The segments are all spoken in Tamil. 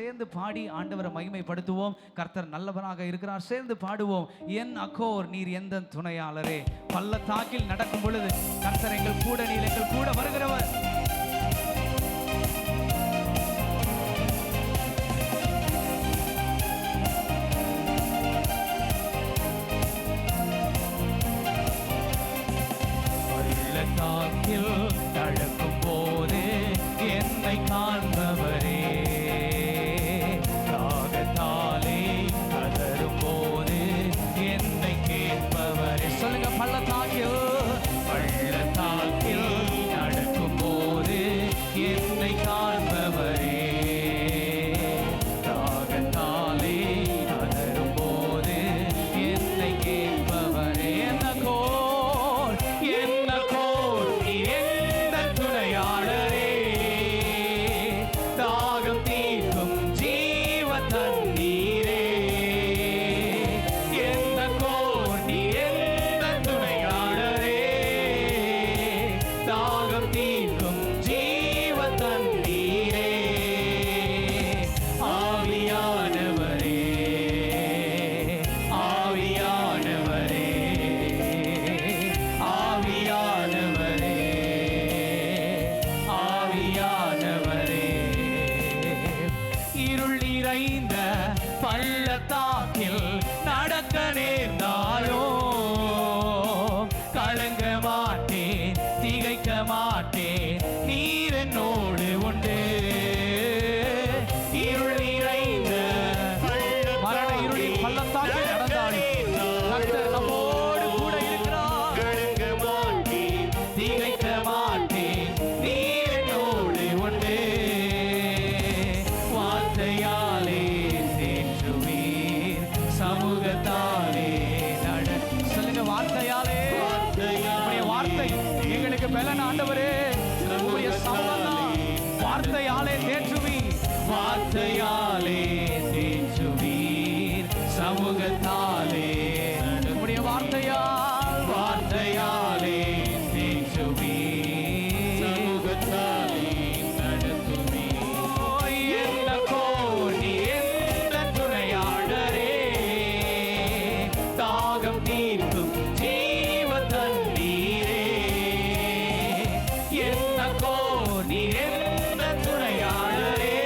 சேர்ந்து பாடி ஆண்டவரை மகிமைப்படுத்துவோம். கர்த்தர் நல்லவராக இருக்கிறார். சேர்ந்து பாடுவோம். என் அகோர் நீர் எந்த துணையாளரே. பள்ளத்தாக்கில் நடக்கும் பொழுது கர்த்தர் எங்கள் கூட, நீர் எங்கள் கூட வருகிறவர். பள்ளத்தாக்கில் நடக்கும் போது என்னை காண்பவரே, ராகத்தாலே கதரும் போது என்னை கேட்பவரே. சொல்லுங்க, பள்ளத்தாக்கில் நடக்கும் போது என்னை காண்பவரே, ராகத்தாலே கதரும் போது என்னை கேட்பவரே. பள்ளத்தாக்கில் நடக்க நேர்ந்தாலோ கலங்க மாட்டேன், திகைக்க மாட்டேன், நீர் என்னோடு உண்டு. இருள் நிறைந்த மரண இருளில் பள்ளத்தாக்கில் நடந்தாலும் கர்த்தர் நம்மோடு கூட இருக்கிறார். கலங்க மாட்டேன், திகைக்க மாட்டேன், நீர் என்னோடு உண்டு. வார்த்தையாலே சமூகத்தாலே சொல்லுங்க, வார்த்தையாலே. வார்த்தை எங்களுக்கு பலன் ஆண்டவரே. வார்த்தையாலே தேற்றுவீர், வார்த்தையாலே தேற்றுவீர் சமூகத்தாலே. நம்முடைய வார்த்தையால், வார்த்தையாலே தேற்றுவீர் சமூகத்தாலே நடத்துவீர். என்ன கோடி எந்த துணையாளரே, தாகம் தீர்க்கும் ஜீவ தண்ணீரே. என்ன கோடி எந்த துணையாளரே,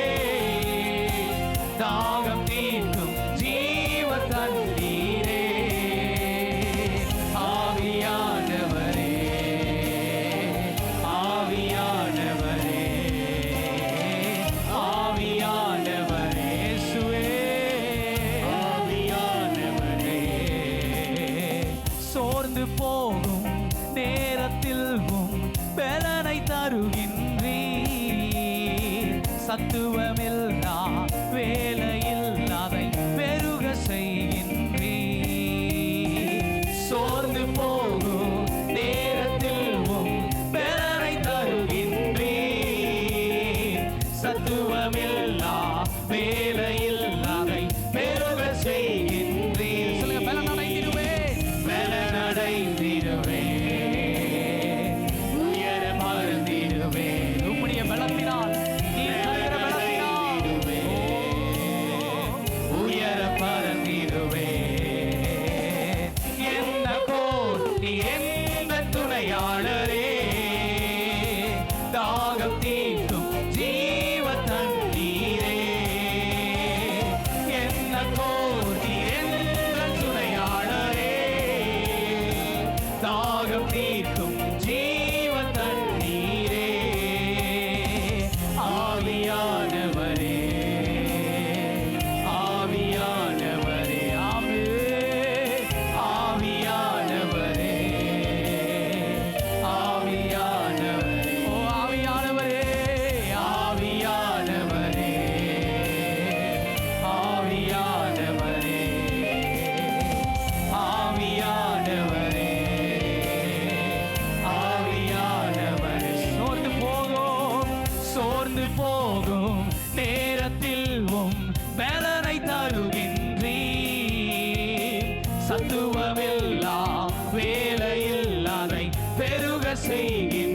தாகம் தீர்க்கும் ஜீவ தண்ணீரே. ஆவியானவரே, ஆவியானவரே, ஆவியானவரே, இயேசுவே ஆவியானவரே. சோர்ந்து போகும் நேரத்தில் பலனை தருகின்றீர். சத்துவமில்லா வேலையில் அதை பெருக செய்கின்றீர். சோர்ந்து போகும் நேரத்தில் பலனை தருகின்றீர். சத்துவமில்லா வேலையில் அதை பெருக செய்கின்றீர். சொல்லுங்க, பலனடைந்திடுவேன், பலனடைந்திடுவேன், உயர மறந்திடுவேன். உம்முடைய பலத்தினால், நீர் தருகிற பலத்தினால் உயர பறந்திடுவேன். என்ன கோடி எந்த துணையாளரே, தாகம் தீர்க்கும் ஜீவ தண்ணீரே. என்ன கோடி எந்த துணையாளரே, தாகம் தீர்க்கும் ஜீவ தண்ணீரே. ஆவியானவரே, ஆவியானவரே, ஆமே ஆவியானவரே, ஆவியானவரே, ஓ ஆவியானவரே, ஆவியானவரே, ஆவியானவரே, ஆவியானவரே, ஆவியானவரே. சோர்ந்து போகும் நேரத்தில் பலனை தருகின்றீர். சத்துவமில்லா வேலையில் அதை பெருக செய்கின்ற